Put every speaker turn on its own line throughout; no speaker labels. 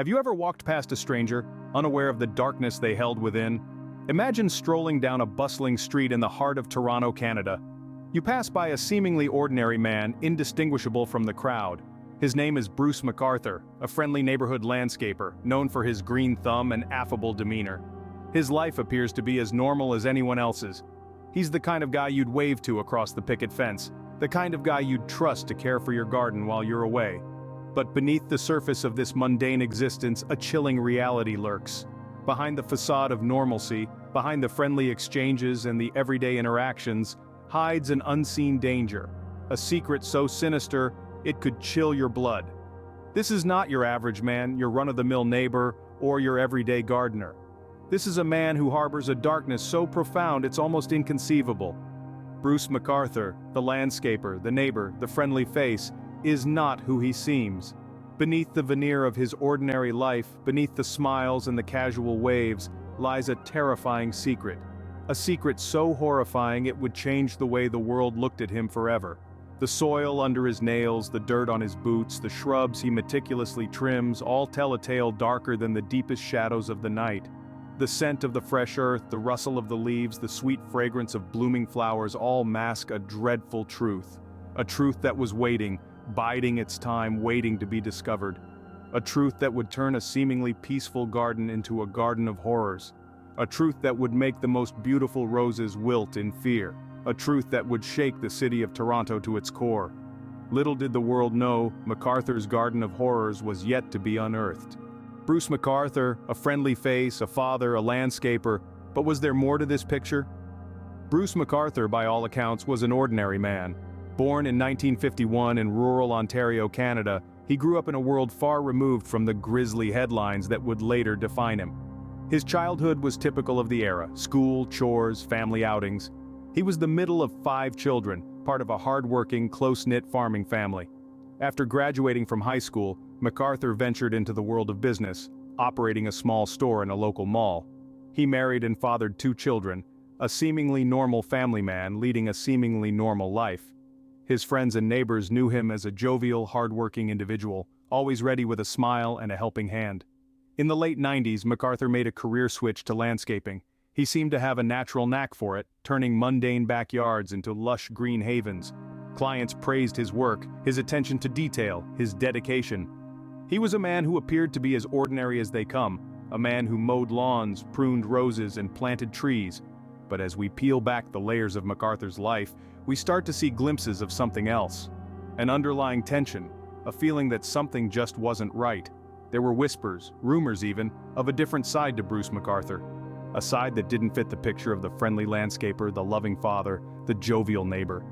Have you ever walked past a stranger, unaware of the darkness they held within? Imagine strolling down a bustling street in the heart of Toronto, Canada. You pass by a seemingly ordinary man, indistinguishable from the crowd. His name is Bruce McArthur, a friendly neighborhood landscaper, known for his green thumb and affable demeanor. His life appears to be as normal as anyone else's. He's the kind of guy you'd wave to across the picket fence, the kind of guy you'd trust to care for your garden while you're away. But beneath the surface of this mundane existence, a chilling reality lurks. Behind the facade of normalcy, behind the friendly exchanges and the everyday interactions, hides an unseen danger. A secret so sinister, it could chill your blood. This is not your average man, your run-of-the-mill neighbor, or your everyday gardener. This is a man who harbors a darkness so profound it's almost inconceivable. Bruce McArthur, the landscaper, the neighbor, the friendly face, is not who he seems. Beneath the veneer of his ordinary life, beneath the smiles and the casual waves, lies a terrifying secret. A secret so horrifying it would change the way the world looked at him forever. The soil under his nails, the dirt on his boots, the shrubs he meticulously trims, all tell a tale darker than the deepest shadows of the night. The scent of the fresh earth, the rustle of the leaves, the sweet fragrance of blooming flowers all mask a dreadful truth. A truth that was waiting, biding its time, waiting to be discovered. A truth that would turn a seemingly peaceful garden into a garden of horrors. A truth that would make the most beautiful roses wilt in fear. A truth that would shake the city of Toronto to its core. Little did the world know, McArthur's garden of horrors was yet to be unearthed. Bruce McArthur, a friendly face, a father, a landscaper, but was there more to this picture? Bruce McArthur, by all accounts, was an ordinary man. Born in 1951 in rural Ontario, Canada, he grew up in a world far removed from the grisly headlines that would later define him. His childhood was typical of the era: school, chores, family outings. He was the middle of 5 children, part of a hard-working, close-knit farming family. After graduating from high school, McArthur ventured into the world of business, operating a small store in a local mall. He married and fathered 2 children, a seemingly normal family man leading a seemingly normal life. His friends and neighbors knew him as a jovial, hard-working individual, always ready with a smile and a helping hand. In the late 90s, McArthur made a career switch to landscaping. He seemed to have a natural knack for it, turning mundane backyards into lush green havens. Clients praised his work, his attention to detail, his dedication. He was a man who appeared to be as ordinary as they come, a man who mowed lawns, pruned roses, and planted trees. But as we peel back the layers of McArthur's life, we start to see glimpses of something else. An underlying tension, a feeling that something just wasn't right. There were whispers, rumors even, of a different side to Bruce McArthur. A side that didn't fit the picture of the friendly landscaper, the loving father, the jovial neighbor.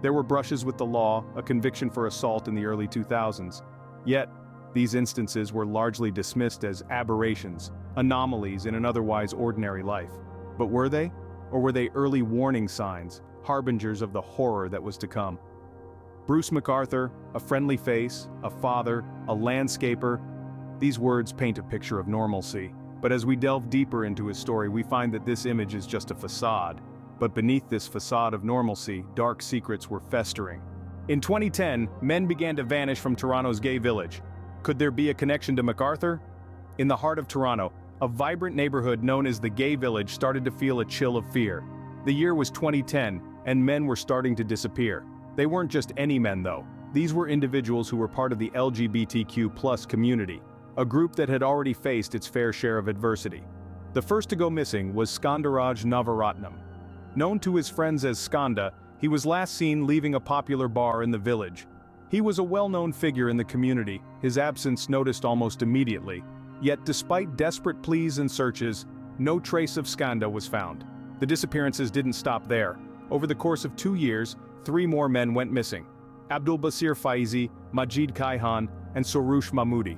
There were brushes with the law, a conviction for assault in the early 2000s. Yet, these instances were largely dismissed as aberrations, anomalies in an otherwise ordinary life. But were they? Or were they early warning signs, harbingers of the horror that was to come? Bruce McArthur, a friendly face, a father, a landscaper. These words paint a picture of normalcy. But as we delve deeper into his story, we find that this image is just a facade. But beneath this facade of normalcy, dark secrets were festering. In 2010, men began to vanish from Toronto's gay village. Could there be a connection to McArthur? In the heart of Toronto, a vibrant neighborhood known as the Gay Village started to feel a chill of fear. The year was 2010, and men were starting to disappear. They weren't just any men though. These were individuals who were part of the LGBTQ+ community, a group that had already faced its fair share of adversity. The first to go missing was Skandaraj Navaratnam. Known to his friends as Skanda, he was last seen leaving a popular bar in the village. He was a well-known figure in the community, his absence noticed almost immediately. Yet despite desperate pleas and searches, no trace of Skanda was found. The disappearances didn't stop there. Over the course of 2 years, 3 more men went missing: Abdul Basir Faizi, Majid Kaihan, and Soroush Mahmoudi.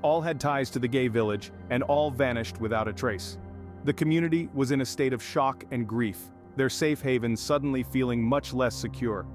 All had ties to the gay village, and all vanished without a trace. The community was in a state of shock and grief, their safe haven suddenly feeling much less secure.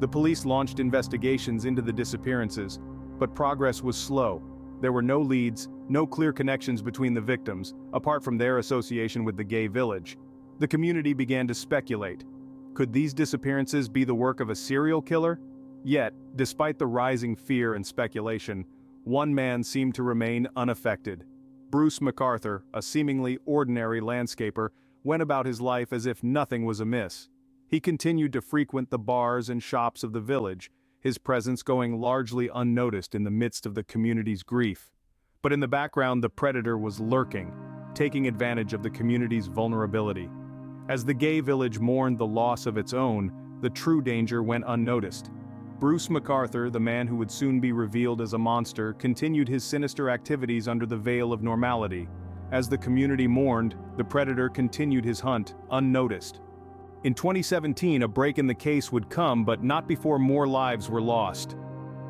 The police launched investigations into the disappearances, but progress was slow. There were no leads, no clear connections between the victims, apart from their association with the gay village. The community began to speculate. Could these disappearances be the work of a serial killer? Yet, despite the rising fear and speculation, one man seemed to remain unaffected. Bruce McArthur, a seemingly ordinary landscaper, went about his life as if nothing was amiss. He continued to frequent the bars and shops of the village, his presence going largely unnoticed in the midst of the community's grief. But in the background, the predator was lurking, taking advantage of the community's vulnerability. As the gay village mourned the loss of its own, the true danger went unnoticed. Bruce McArthur, the man who would soon be revealed as a monster, continued his sinister activities under the veil of normality. As the community mourned, the predator continued his hunt, unnoticed. In 2017, a break in the case would come, but not before more lives were lost.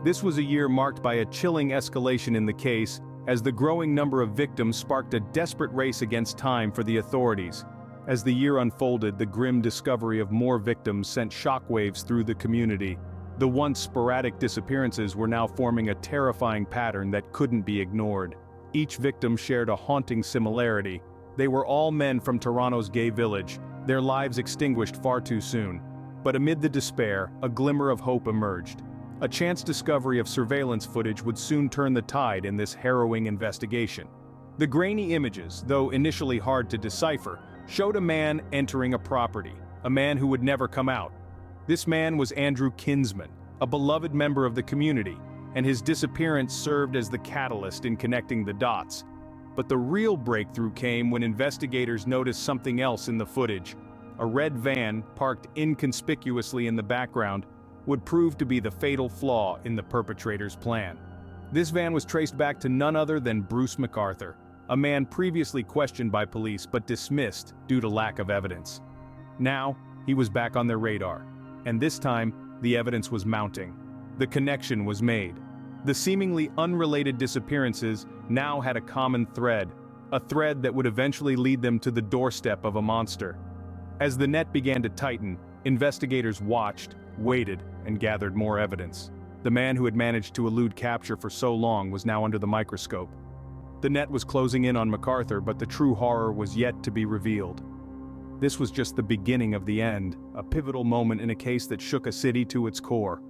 This was a year marked by a chilling escalation in the case, as the growing number of victims sparked a desperate race against time for the authorities. As the year unfolded, the grim discovery of more victims sent shockwaves through the community. The once sporadic disappearances were now forming a terrifying pattern that couldn't be ignored. Each victim shared a haunting similarity. They were all men from Toronto's gay village, their lives extinguished far too soon. But amid the despair, a glimmer of hope emerged. A chance discovery of surveillance footage would soon turn the tide in this harrowing investigation. The grainy images, though initially hard to decipher, showed a man entering a property, a man who would never come out. This man was Andrew Kinsman, a beloved member of the community, and his disappearance served as the catalyst in connecting the dots. But the real breakthrough came when investigators noticed something else in the footage. A red van, parked inconspicuously in the background, would prove to be the fatal flaw in the perpetrator's plan. This van was traced back to none other than Bruce McArthur, a man previously questioned by police but dismissed due to lack of evidence. Now, he was back on their radar. And this time, the evidence was mounting. The connection was made. The seemingly unrelated disappearances now had a common thread, a thread that would eventually lead them to the doorstep of a monster. As the net began to tighten, investigators watched, waited, and gathered more evidence. The man who had managed to elude capture for so long was now under the microscope. The net was closing in on McArthur, but the true horror was yet to be revealed. This was just the beginning of the end, a pivotal moment in a case that shook a city to its core.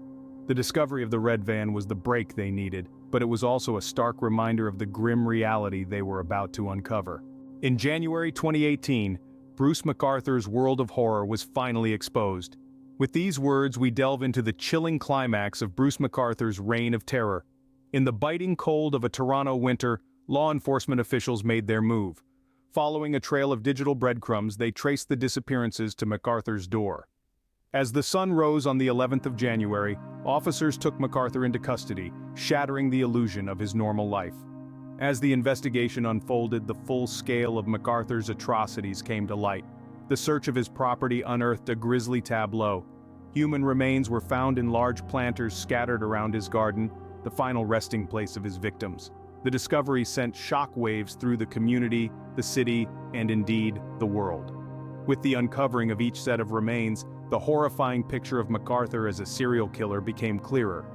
The discovery of the red van was the break they needed, but it was also a stark reminder of the grim reality they were about to uncover. In January 2018, Bruce McArthur's world of horror was finally exposed. With these words, we delve into the chilling climax of Bruce McArthur's reign of terror. In the biting cold of a Toronto winter, law enforcement officials made their move. Following a trail of digital breadcrumbs, they traced the disappearances to McArthur's door. As the sun rose on the 11th of January, officers took McArthur into custody, shattering the illusion of his normal life. As the investigation unfolded, the full scale of McArthur's atrocities came to light. The search of his property unearthed a grisly tableau. Human remains were found in large planters scattered around his garden, the final resting place of his victims. The discovery sent shockwaves through the community, the city, and indeed, the world. With the uncovering of each set of remains, the horrifying picture of McArthur as a serial killer became clearer.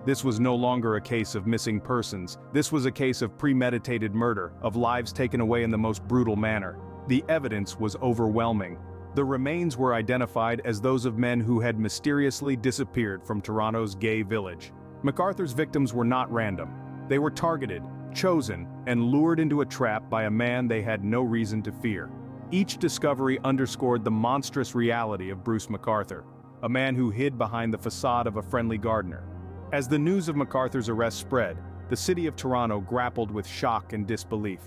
This was no longer a case of missing persons. This was a case of premeditated murder, of lives taken away in the most brutal manner. The evidence was overwhelming. The remains were identified as those of men who had mysteriously disappeared from Toronto's gay village. McArthur's victims were not random. They were targeted, chosen, and lured into a trap by a man they had no reason to fear. Each discovery underscored the monstrous reality of Bruce McArthur, a man who hid behind the facade of a friendly gardener. As the news of McArthur's arrest spread, the city of Toronto grappled with shock and disbelief.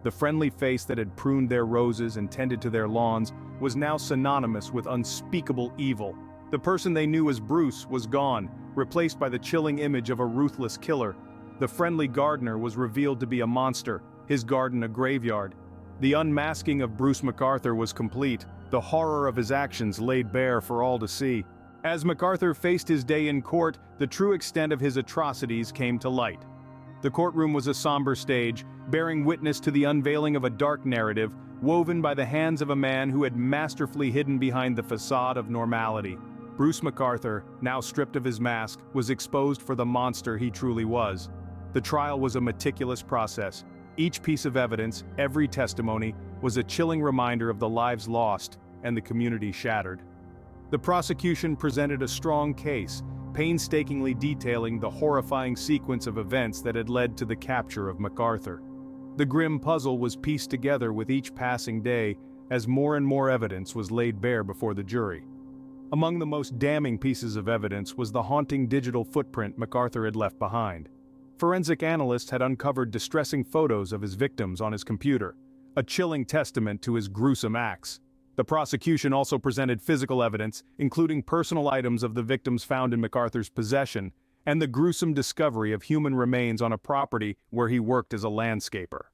The friendly face that had pruned their roses and tended to their lawns was now synonymous with unspeakable evil. The person they knew as Bruce was gone, replaced by the chilling image of a ruthless killer. The friendly gardener was revealed to be a monster, his garden a graveyard. The unmasking of Bruce McArthur was complete, the horror of his actions laid bare for all to see. As McArthur faced his day in court, the true extent of his atrocities came to light. The courtroom was a somber stage, bearing witness to the unveiling of a dark narrative, woven by the hands of a man who had masterfully hidden behind the facade of normality. Bruce McArthur, now stripped of his mask, was exposed for the monster he truly was. The trial was a meticulous process. Each piece of evidence, every testimony, was a chilling reminder of the lives lost and the community shattered. The prosecution presented a strong case, painstakingly detailing the horrifying sequence of events that had led to the capture of McArthur. The grim puzzle was pieced together with each passing day as more and more evidence was laid bare before the jury. Among the most damning pieces of evidence was the haunting digital footprint McArthur had left behind. Forensic analysts had uncovered distressing photos of his victims on his computer, a chilling testament to his gruesome acts. The prosecution also presented physical evidence, including personal items of the victims found in McArthur's possession, and the gruesome discovery of human remains on a property where he worked as a landscaper.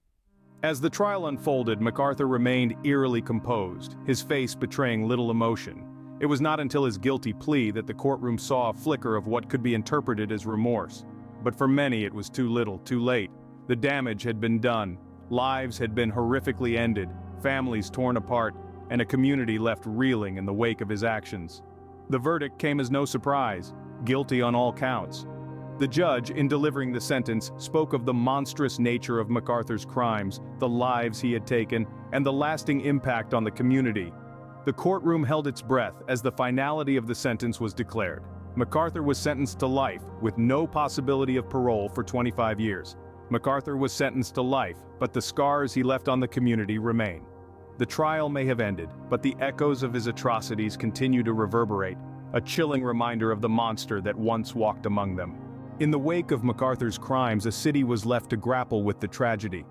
As the trial unfolded, McArthur remained eerily composed, his face betraying little emotion. It was not until his guilty plea that the courtroom saw a flicker of what could be interpreted as remorse. But for many it was too little, too late. The damage had been done, lives had been horrifically ended, families torn apart, and a community left reeling in the wake of his actions. The verdict came as no surprise, guilty on all counts. The judge, in delivering the sentence, spoke of the monstrous nature of McArthur's crimes, the lives he had taken, and the lasting impact on the community. The courtroom held its breath as the finality of the sentence was declared. McArthur was sentenced to life, with no possibility of parole for 25 years. McArthur was sentenced to life, but the scars he left on the community remain. The trial may have ended, but the echoes of his atrocities continue to reverberate, a chilling reminder of the monster that once walked among them. In the wake of McArthur's crimes, a city was left to grapple with the tragedy.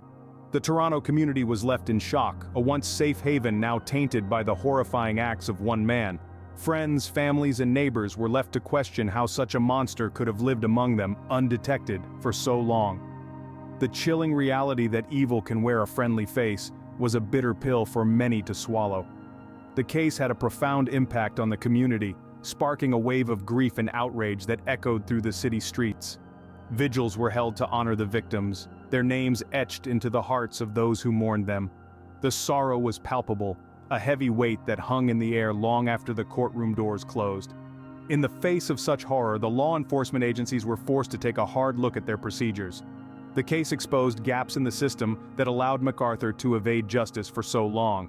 The Toronto community was left in shock, a once safe haven now tainted by the horrifying acts of one man. Friends, families, and neighbors were left to question how such a monster could have lived among them, undetected, for so long. The chilling reality that evil can wear a friendly face was a bitter pill for many to swallow. The case had a profound impact on the community, sparking a wave of grief and outrage that echoed through the city streets. Vigils were held to honor the victims, their names etched into the hearts of those who mourned them. The sorrow was palpable, a heavy weight that hung in the air long after the courtroom doors closed. In the face of such horror, the law enforcement agencies were forced to take a hard look at their procedures. The case exposed gaps in the system that allowed McArthur to evade justice for so long.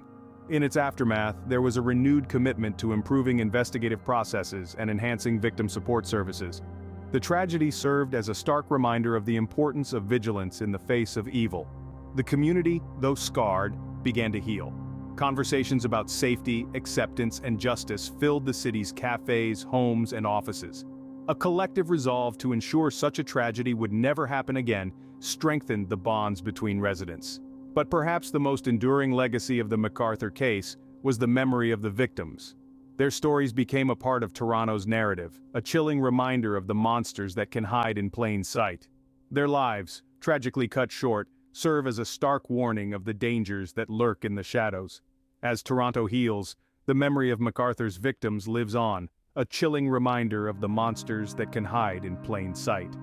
In its aftermath, there was a renewed commitment to improving investigative processes and enhancing victim support services. The tragedy served as a stark reminder of the importance of vigilance in the face of evil. The community, though scarred, began to heal. Conversations about safety, acceptance, and justice filled the city's cafes, homes, and offices. A collective resolve to ensure such a tragedy would never happen again strengthened the bonds between residents. But perhaps the most enduring legacy of the McArthur case was the memory of the victims. Their stories became a part of Toronto's narrative, a chilling reminder of the monsters that can hide in plain sight. Their lives, tragically cut short, serve as a stark warning of the dangers that lurk in the shadows. As Toronto heals, the memory of McArthur's victims lives on, a chilling reminder of the monsters that can hide in plain sight.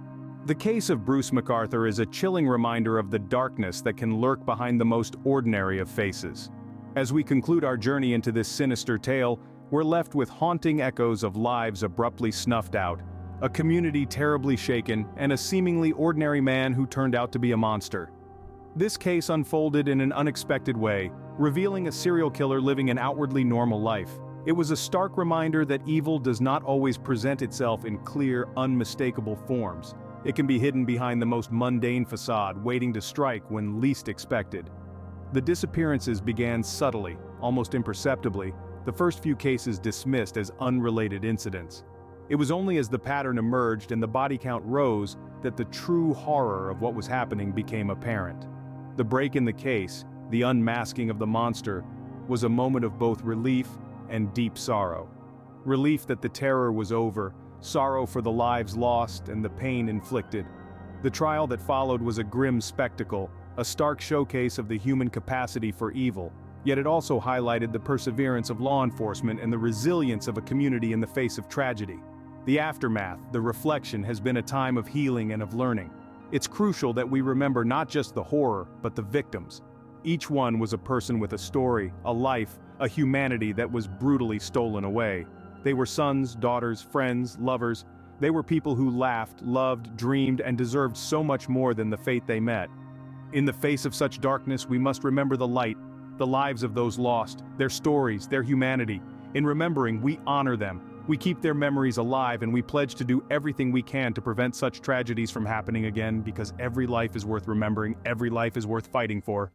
The case of Bruce McArthur is a chilling reminder of the darkness that can lurk behind the most ordinary of faces. As we conclude our journey into this sinister tale, we're left with haunting echoes of lives abruptly snuffed out, a community terribly shaken, and a seemingly ordinary man who turned out to be a monster. This case unfolded in an unexpected way, revealing a serial killer living an outwardly normal life. It was a stark reminder that evil does not always present itself in clear, unmistakable forms. It can be hidden behind the most mundane facade, waiting to strike when least expected. The disappearances began subtly, almost imperceptibly, the first few cases dismissed as unrelated incidents. It was only as the pattern emerged and the body count rose that the true horror of what was happening became apparent. The break in the case, the unmasking of the monster, was a moment of both relief and deep sorrow. Relief that the terror was over, sorrow for the lives lost and the pain inflicted. The trial that followed was a grim spectacle, a stark showcase of the human capacity for evil, yet it also highlighted the perseverance of law enforcement and the resilience of a community in the face of tragedy. The aftermath, the reflection, has been a time of healing and of learning. It's crucial that we remember not just the horror, but the victims. Each one was a person with a story, a life, a humanity that was brutally stolen away. They were sons, daughters, friends, lovers. They were people who laughed, loved, dreamed, and deserved so much more than the fate they met. In the face of such darkness, we must remember the light, the lives of those lost, their stories, their humanity. In remembering, we honor them, We keep their memories alive and we pledge to do everything we can to prevent such tragedies from happening again because every life is worth remembering, every life is worth fighting for.